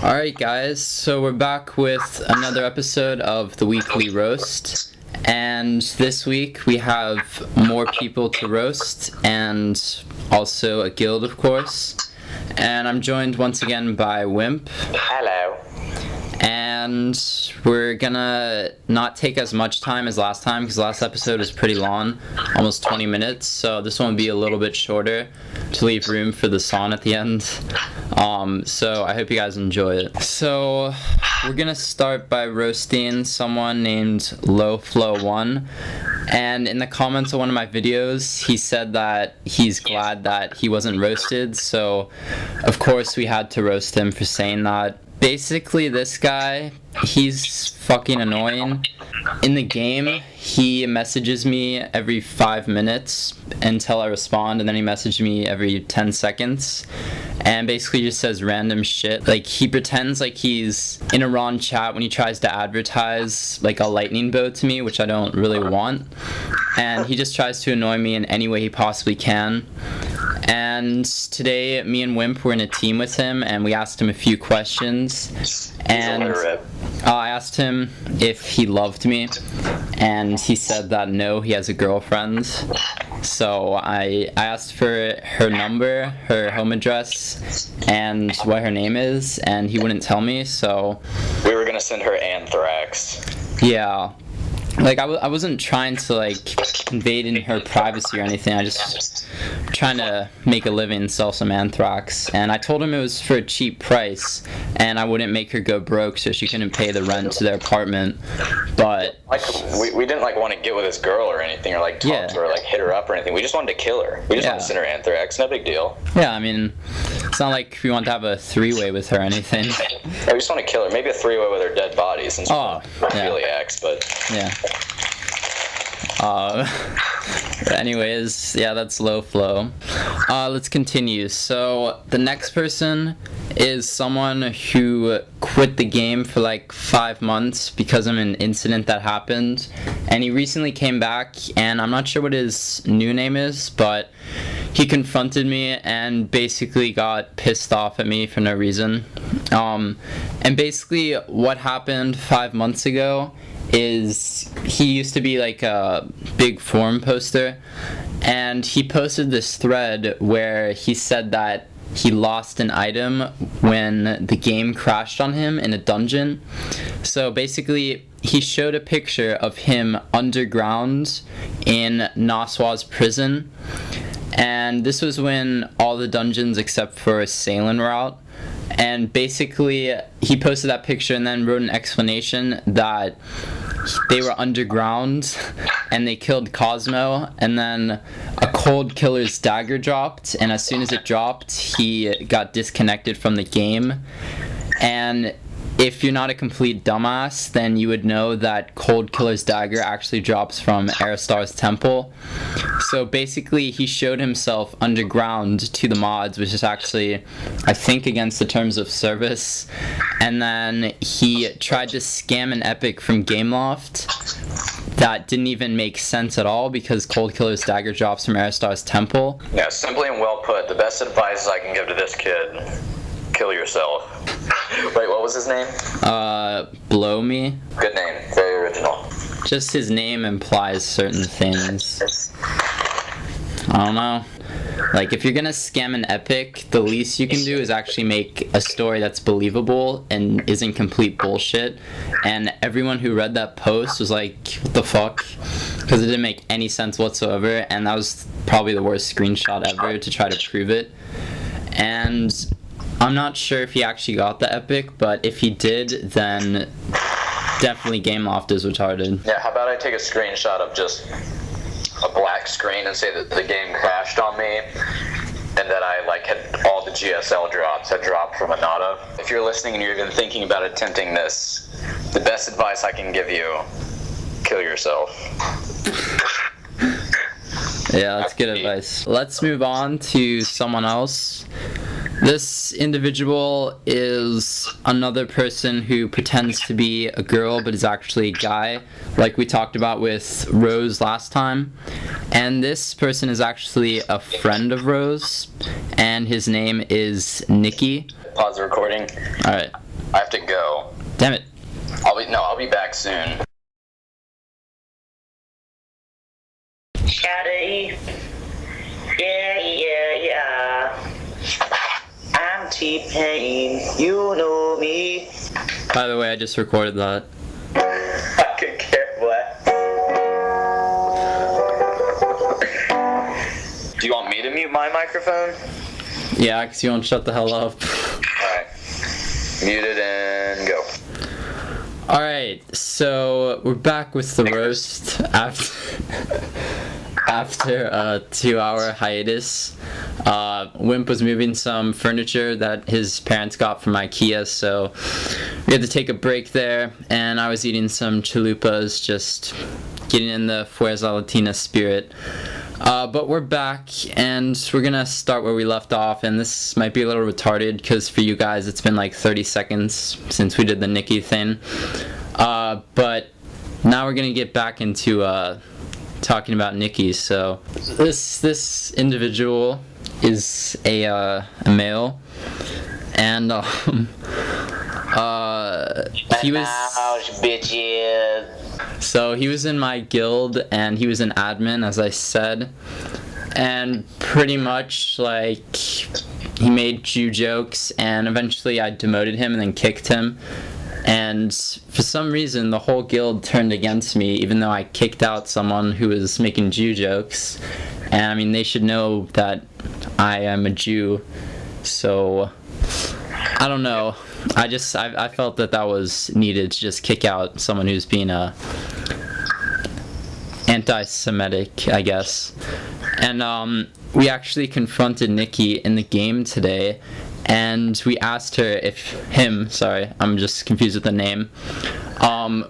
Alright guys, so we're back with another episode of the weekly roast, and this week we have more people to roast and also a guild, of course, and I'm joined once again by Wimp. Hello. And we're gonna not take as much time as last time because last episode was pretty long, almost 20 minutes, so this one will be a little bit shorter to leave room for the song at the end. So I hope you guys enjoy it. So we're gonna start by roasting someone named LowFlow1, and in the comments of one of my videos he said that he's glad that he wasn't roasted, so of course we had to roast him for saying that. Basically, this guy, he's fucking annoying. In the game, he messages me every 5 minutes until I respond, and then he messages me every 10 seconds. And basically just says random shit. Like, he pretends like he's in a wrong chat when he tries to advertise, like, a lightning bolt to me, which I don't really want. And he just tries to annoy me in any way he possibly can. And today, me and Wimp were in a team with him, and we asked him a few questions. And I asked him if he loved me, and he said that no, he has a girlfriend. So I asked for her number, her home address, and what her name is, and he wouldn't tell me, so... We were gonna send her anthrax. Yeah. Like, I wasn't trying to, like, invade in her privacy or anything. I just trying to make a living, sell some anthrax. And I told him it was for a cheap price, and I wouldn't make her go broke so she couldn't pay the rent to their apartment. But... Like, we didn't, like, want to get with this girl or anything, or, like, talk to her, or, like, hit her up or anything. We just wanted to kill her. We just wanted to send her anthrax. No big deal. Yeah, I mean, it's not like we want to have a three-way with her or anything. Yeah, we just want to kill her. Maybe a three-way with her dead body, since we're philiacs, but... Yeah. Anyways, yeah, that's LowFlow. Let's continue. So the next person is someone who quit the game for like 5 months because of an incident that happened, and he recently came back, and I'm not sure what his new name is, but he confronted me and basically got pissed off at me for no reason. And basically what happened 5 months ago is he used to be like a big forum poster, and he posted this thread where he said that he lost an item when the game crashed on him in a dungeon. So basically he showed a picture of him underground in Naswa's prison, and this was when all the dungeons except for Salem were out. And basically he posted that picture and then wrote an explanation that they were underground and they killed Cosmo, and then a cold killer's dagger dropped, and as soon as it dropped he got disconnected from the game. And if you're not a complete dumbass, then you would know that Cold Killer's dagger actually drops from Aristar's temple. So basically he showed himself underground to the mods, which is actually, I think, against the terms of service. And then he tried to scam an epic from Gameloft that didn't even make sense at all because Cold Killer's dagger drops from Aristar's temple. Yeah, simply and well put. The best advice I can give to this kid: kill yourself. Wait, what was his name? BLOME. Good name. Very original. Just his name implies certain things. I don't know. Like, if you're gonna scam an epic, the least you can do is actually make a story that's believable and isn't complete bullshit. And everyone who read that post was like, what the fuck? Because it didn't make any sense whatsoever, and that was probably the worst screenshot ever to try to prove it. And I'm not sure if he actually got the epic, but if he did, then definitely Gameloft is retarded. Yeah, how about I take a screenshot of just a black screen and say that the game crashed on me, and that I like had all the GSL drops had dropped from Anata. If you're listening and you're even thinking about attempting this, the best advice I can give you: kill yourself. Yeah, that's good advice. Let's move on to someone else. This individual is another person who pretends to be a girl but is actually a guy, like we talked about with Rose last time. And this person is actually a friend of Rose, and his name is Nikki. Pause the recording. Alright. I have to go. Damn it. I'll be back soon. Shawty. Yeah. I'm T-Pain. You know me. By the way, I just recorded that. I could care what. Do you want me to mute my microphone? Yeah, because you won't shut the hell up. Alright. Muted and go. Alright, so we're back with the roast after a 2-hour hiatus. Wimp was moving some furniture that his parents got from IKEA, so we had to take a break there, and I was eating some chalupas, just getting in the Fuerza Latina spirit. But we're back, and we're gonna start where we left off, and this might be a little retarded, because for you guys it's been like 30 seconds since we did the Nikki thing. But now we're gonna get back into talking about Nikki. So this individual is a male, and he was bitches. so he was in my guild, and he was an admin, as I said, and pretty much like he made Jew jokes, and eventually I demoted him and then kicked him. And for some reason, the whole guild turned against me, even though I kicked out someone who was making Jew jokes. And I mean, they should know that I am a Jew. So, I don't know. I felt that was needed to just kick out someone who's being anti-Semitic, I guess. And we actually confronted Nikki in the game today. And we asked her I'm just confused with the name.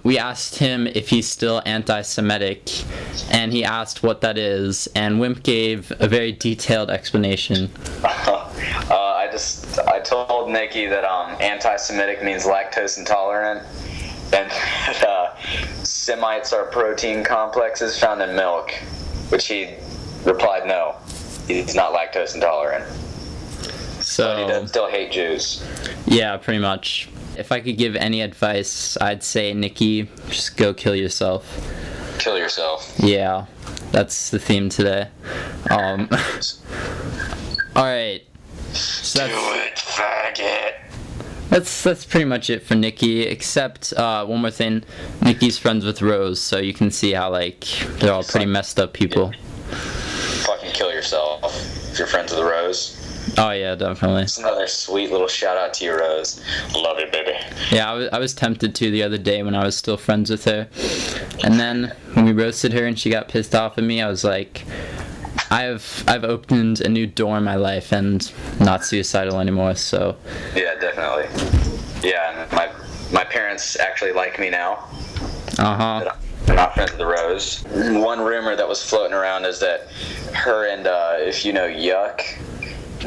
We asked him if he's still anti-Semitic, and he asked what that is, and Wimp gave a very detailed explanation. I told Nikki that anti-Semitic means lactose intolerant, and Semites are protein complexes found in milk, which he replied no, he's not lactose intolerant. So, but he does still hate Jews. Yeah, pretty much. If I could give any advice, I'd say, Nikki, just go kill yourself. Kill yourself. Yeah, that's the theme today. Alright. So do it, faggot. That's pretty much it for Nikki, except one more thing. Nikki's friends with Rose, so you can see how, like, they're all pretty messed up people. Fucking kill yourself if you're friends with Rose. Oh yeah, definitely. It's another sweet little shout out to you, Rose. Love you, baby. Yeah, I was tempted to the other day when I was still friends with her. And then when we roasted her and she got pissed off at me, I was like, I've opened a new door in my life and not suicidal anymore, so. Yeah, definitely. Yeah, and my parents actually like me now. Uh-huh. They're not friends with the Rose. One rumor that was floating around is that her and, if you know Yuck,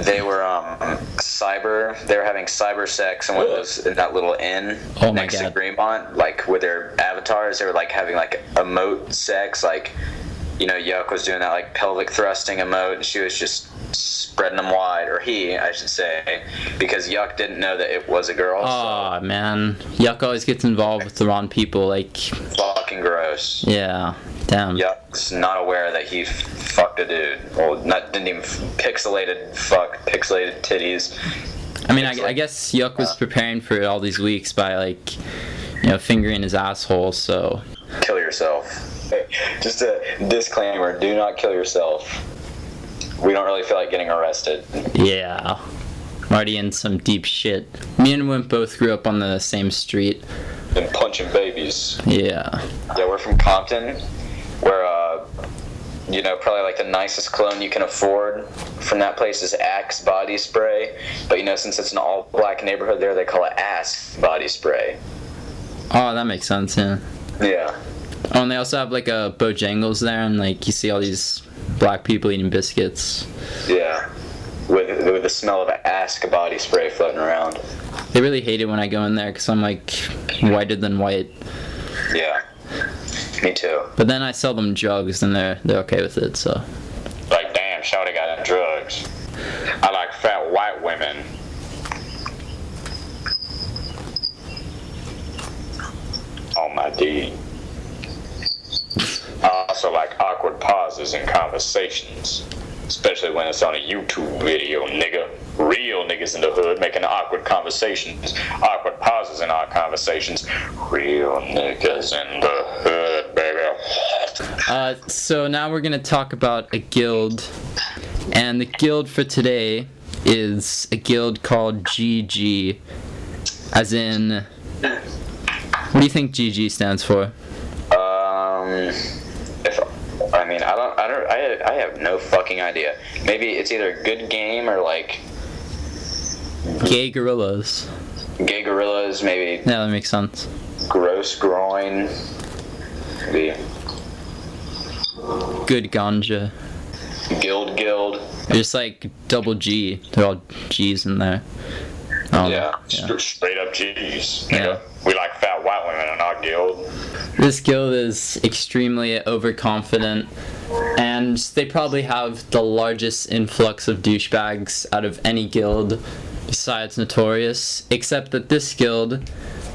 they were they were having cyber sex in one of those, in that little inn next to Greenmont, like with their avatars. They were like having like emote sex, like, you know, Yuck was doing that like pelvic thrusting emote, and she was just spreading them wide, or he, I should say, because Yuck didn't know that it was a girl. Oh, man. Yuck always gets involved with the wrong people, like. Fucking gross. Yeah, damn. Yuck's not aware that he fucked a dude. Well, didn't even pixelated titties. I mean, I guess Yuck was preparing for all these weeks by, like, you know, fingering his asshole, so. Kill yourself. Just a disclaimer, do not kill yourself. We don't really feel like getting arrested. Yeah. I'm already in some deep shit. Me and Wimp both grew up on the same street. And punching babies. Yeah. Yeah, we're from Compton, where, you know, probably like the nicest cologne you can afford from that place is Axe body spray. But, you know, since it's an all-black neighborhood there, they call it Ass body spray. Oh, that makes sense, yeah. Yeah. Oh, and they also have, like, a Bojangles there, and, like, you see all these black people eating biscuits. Yeah. With the smell of Ask body spray floating around. They really hate it when I go in there, because I'm, like, whiter than white. Yeah. Me too. But then I sell them drugs, and they're okay with it, so. Like, damn, shawty got drugs. I like fat white women. indeed. I also like awkward pauses in conversations, especially when it's on a YouTube video, nigga. Real niggas in the hood making awkward conversations, awkward pauses in our conversations. Real niggas in the hood, baby. So now we're gonna talk about a guild, and the guild for today is a guild called GG, as in, what do you think GG stands for? I have no fucking idea. Maybe it's either good game or like Gay gorillas. gay gorillas, maybe Yeah, that makes sense. gross groin, maybe Good ganja. guild. They're just like double G. They're all G's in there. Yeah. Straight up G's. Yeah. We like fat white women in our guild. This guild is extremely overconfident, and they probably have the largest influx of douchebags out of any guild besides Notorious, except that this guild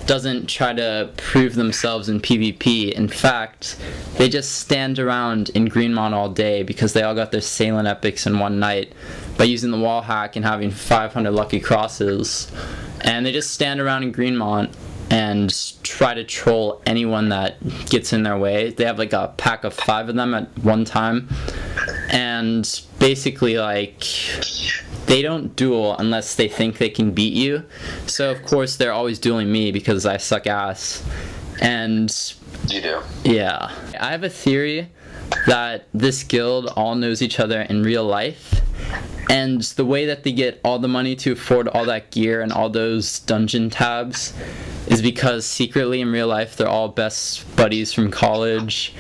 doesn't try to prove themselves in PvP. In fact, they just stand around in Greenmont all day because they all got their Sailing Epics in one night by using the wall hack and having 500 lucky crosses. And they just stand around in Greenmont and try to troll anyone that gets in their way. They have like a pack of 5 of them at one time. And basically, like, they don't duel unless they think they can beat you. So of course they're always dueling me because I suck ass. And You do. yeah, I have a theory that this guild all knows each other in real life, and the way that they get all the money to afford all that gear and all those dungeon tabs is because secretly in real life they're all best buddies from college,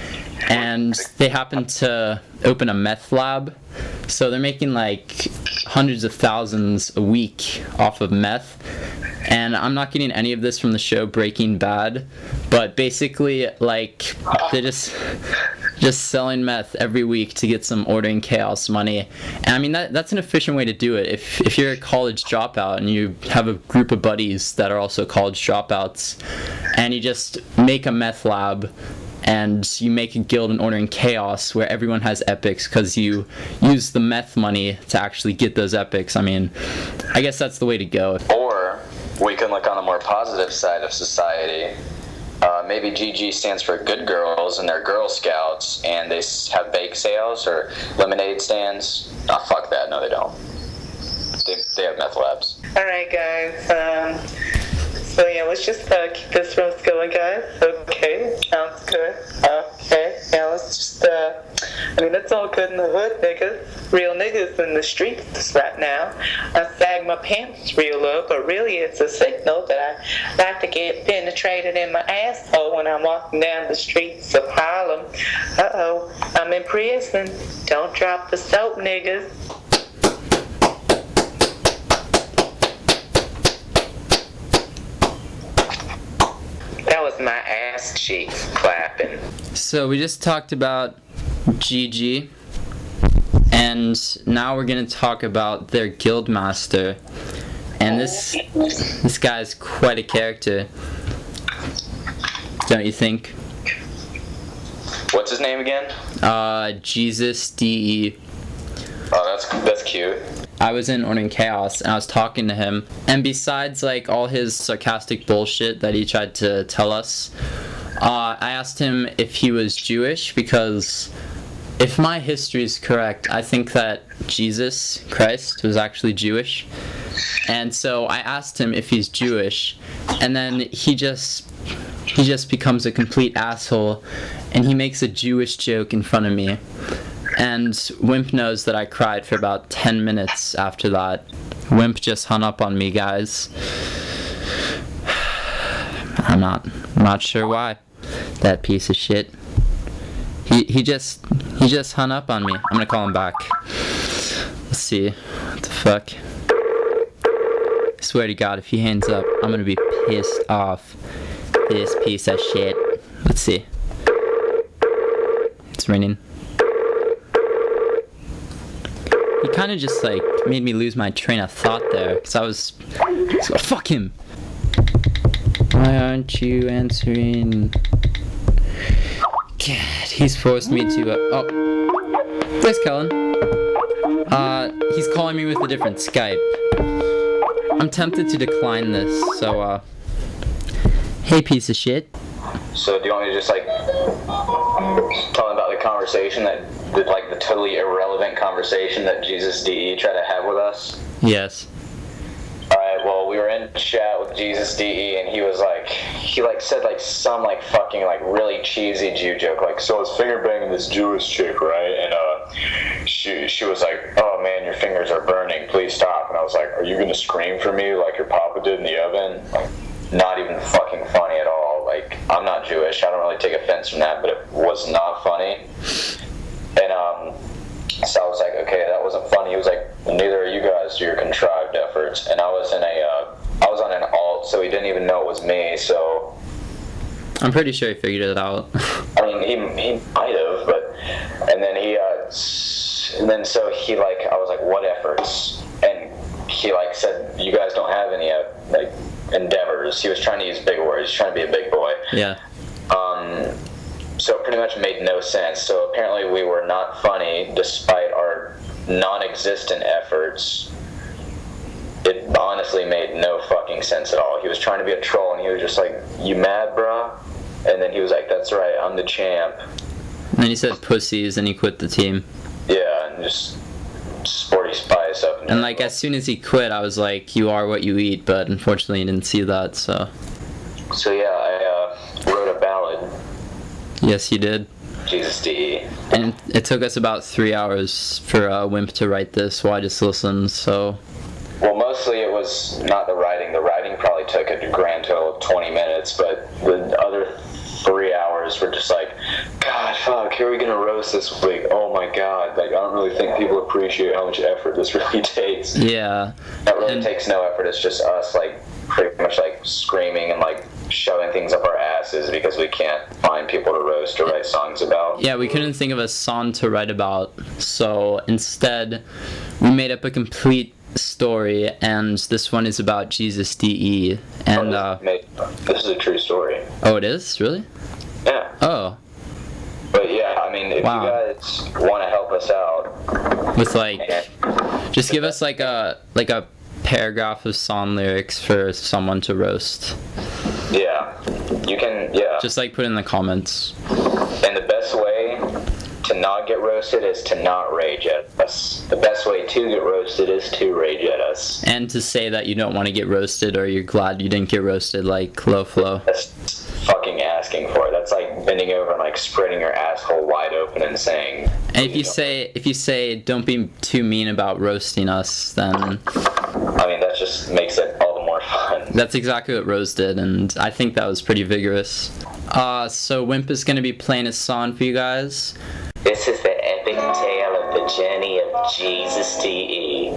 and they happen to open a meth lab, so they're making like hundreds of thousands a week off of meth. And I'm not getting any of this from the show Breaking Bad, but basically, like, they're just selling meth every week to get some Order in Chaos money. And I mean, that's an efficient way to do it. If you're a college dropout and you have a group of buddies that are also college dropouts, and you just make a meth lab, and you make a guild in Order in Chaos where everyone has epics because you use the meth money to actually get those epics. I mean, I guess that's the way to go. Or we can look on the more positive side of society. Maybe GG stands for good girls and they're Girl Scouts and they have bake sales or lemonade stands. Oh, fuck that. No, they don't. They have meth labs. Alright, guys. So yeah, let's just keep this roast going, guys. Okay, sounds good. Okay, yeah, let's just, I mean, that's all good in the hood, niggas. Real niggas in the streets right now. I sag my pants real low, but really it's a signal that I like to get penetrated in my asshole when I'm walking down the streets of Harlem. Uh-oh, I'm in prison. Don't drop the soap, niggas. That was my ass cheeks clapping. So we just talked about GG, and now we're gonna talk about their guild master. And this guy's quite a character, don't you think? What's his name again? JesusDE. Oh, that's cute. I was in Order in Chaos and I was talking to him, and besides like all his sarcastic bullshit that he tried to tell us, I asked him if he was Jewish, because if my history is correct, I think that Jesus Christ was actually Jewish. And so I asked him if he's Jewish, and then he just becomes a complete asshole, and he makes a Jewish joke in front of me. And Wimp knows that I cried for about 10 minutes after that. Wimp just hung up on me, guys. I'm not sure why. That piece of shit. He just hung up on me. I'm gonna call him back. Let's see. What the fuck? I swear to God, if he hangs up, I'm gonna be pissed off. This piece of shit. Let's see. It's ringing. He kind of just like made me lose my train of thought there, because I was, fuck him. Why are aren't you answering? God, he's forced me to, oh. There's Kellen. He's calling me with a different Skype. I'm tempted to decline this, so, hey, piece of shit. So do you want me to just, like, tell them about the conversation like, the totally irrelevant conversation that JesusDE tried to have with us? Yes. Alright, well, we were in chat with JesusDE, and he said, like, some, like, fucking, like, really cheesy Jew joke, like, so I was finger banging this Jewish chick, right, and, she was like, oh, man, your fingers are burning, please stop, and I was like, are you gonna scream for me like your papa did in the oven? Like, not even fucking funny at all. Like, I'm not Jewish, I don't really take offense from that, but it was not funny. And, so I was like, okay, that wasn't funny. He was like, neither are you guys to your contrived efforts. And I was on an alt, so he didn't even know it was me, so... I'm pretty sure he figured it out. I mean, he might have, but... And then so he, like, I was like, what efforts? And he, like, said, you guys don't have any, like, endeavors. He was trying to use big words. He's trying to be a big boy. Yeah. So it pretty much made no sense. So apparently we were not funny despite our non-existent efforts. It honestly made no fucking sense at all. He was trying to be a troll, and he was just like, you mad, bruh? And then he was like, that's right, I'm the champ. And then he said pussies, and he quit the team. Yeah, and just Sporty Spice up. And like, as soon as he quit, I was like, you are what you eat, but unfortunately you didn't see that, so... So yeah, I wrote a ballad. Yes, you did. JesusDE. And it took us about 3 hours for Wimp to write this, while I just listened, so... Well, mostly it was not the writing. The writing probably took a grand total of 20 minutes, but the other 3 hours were just like, God, fuck, who are we gonna roast this week? Oh my God, like, I don't really think people appreciate how much effort this really takes. Yeah. That really takes no effort. It's just us, like, pretty much, like, screaming and, like, shoving things up our asses because we can't find people to roast or write songs about. Yeah, we couldn't think of a song to write about, so instead we made up a complete story, and this one is about JesusDE. And this is a true story. Oh, it is? Really? Yeah. Oh. But yeah, I mean, if you guys want to help us out with, like, just give us like a paragraph of song lyrics for someone to roast. Yeah, you can. Yeah. Just like put in the comments. And the best way to not get roasted is to not rage at us. The best way to get roasted is to rage at us. And to say that you don't want to get roasted, or you're glad you didn't get roasted, like Low Flow. That's fucking asking for it. That's like bending over and like spreading your asshole wide open and saying. And if you say don't be too mean about roasting us, then I mean, that just makes it all the more fun. That's exactly what Rose did, and I think that was pretty vigorous. So Wimp is going to be playing a song for you guys. This is the epic tale of the journey of JesusDE.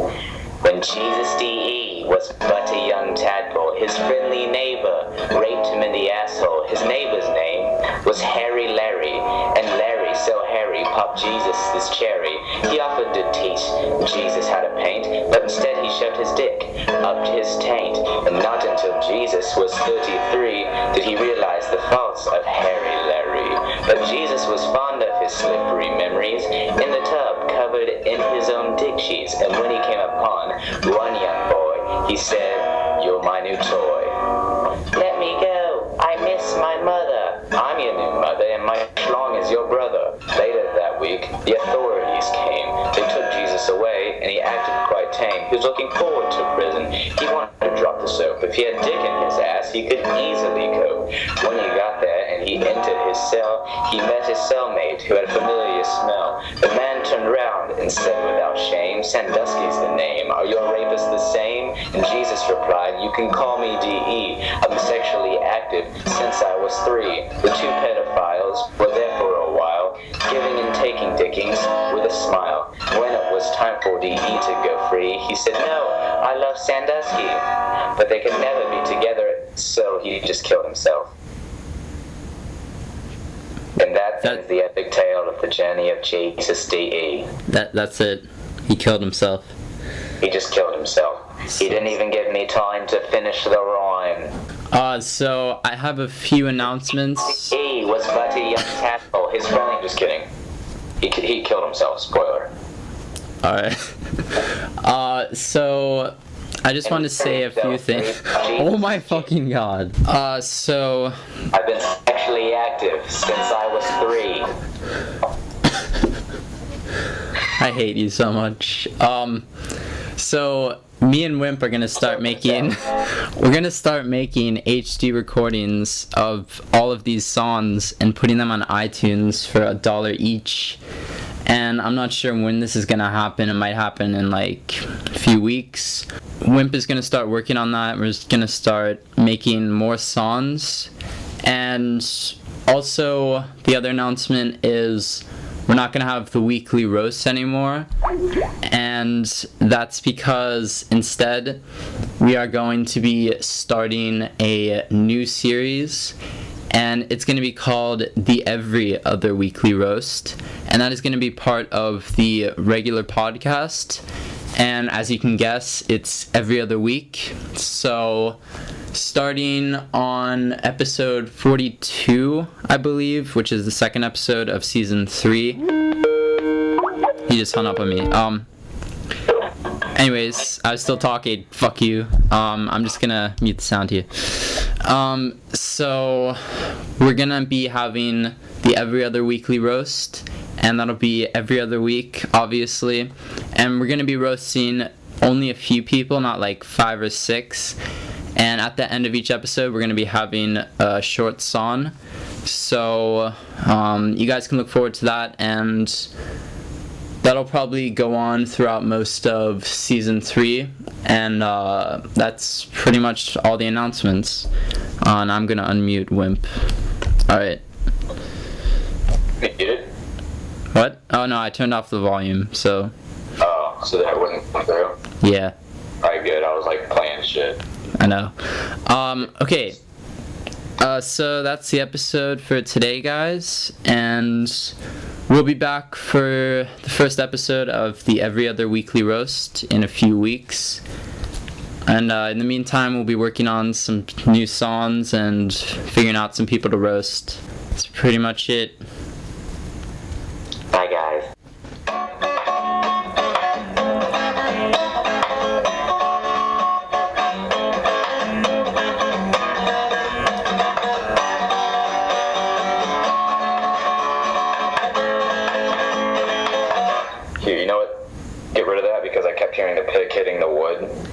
When JesusDE was but a young tadpole, his friendly neighbor raped him in the asshole. His neighbor's name was Harry Larry, and Larry, so Harry, popped Jesus this cherry. He offered to teach Jesus how to paint, but instead he shoved his dick up to his taint. And not until Jesus was 33 did he realize the faults of Harry Larry. But Jesus was fond of his slippery memories in the tub covered in his own dick sheets. And when he came upon one young boy, he said, "You're my new toy. Let me go. I miss my mother. I'm your new mother, and my schlong is your brother." Later that week, the authorities came. They took Jesus away, and he acted quite tame. He was looking forward to prison. He wanted to drop the soap. If he had dick in his ass, he could easily cope. When he got there and he entered his cell, he met his cellmate, who had a familiar smell. The man turned round and said without shame, "Sandusky's the name. Are your rapists the same?" And Jesus replied, "You can call me DE. I've been sexually active since I was 3. The two pedophiles were there for a while, giving and taking dickings with a smile. When it was time for DE to go free, he said, 'No, I love Sandusky.' But they could never be together, so he just killed himself." And that is the epic tale of the journey of JesusDE. That's it. He killed himself. He just killed himself. He didn't even give me time to finish the rhyme. So I have a few announcements. He was but a young tadpole. His friendly. Just kidding. He killed himself. Spoiler. Alright. So I just want to say a few things. Oh my fucking god. So I've been sexually active since I was 3. I hate you so much. So me and Wimp are gonna start making HD recordings of all of these songs and putting them on iTunes for $1 each. And I'm not sure when this is gonna happen. It might happen in like a few weeks. Wimp is gonna start working on that. We're just gonna start making more songs. And also, the other announcement is we're not gonna have the weekly roasts anymore. And that's because instead we are going to be starting a new series. And it's going to be called the Every Other Weekly Roast, and that is going to be part of the regular podcast. And as you can guess, it's every other week. So starting on episode 42, I believe, which is the second episode of season 3. He just hung up on me. Anyways, I was still talking. Fuck you. I'm just gonna mute the sound here. So we're gonna be having the every other weekly roast, and that'll be every other week, obviously. And we're gonna be roasting only a few people, not like 5 or 6. And at the end of each episode, we're gonna be having a short song. So you guys can look forward to that, and that'll probably go on throughout most of season 3, and that's pretty much all the announcements. And I'm gonna unmute Wimp. Alright. Muted? What? Oh no, I turned off the volume, so. Oh, so that wouldn't come through? Yeah. Alright, good. I was like playing shit. I know. Okay. So that's the episode for today, guys, and we'll be back for the first episode of the Every Other Weekly Roast in a few weeks. And in the meantime, we'll be working on some new songs and figuring out some people to roast. That's pretty much it.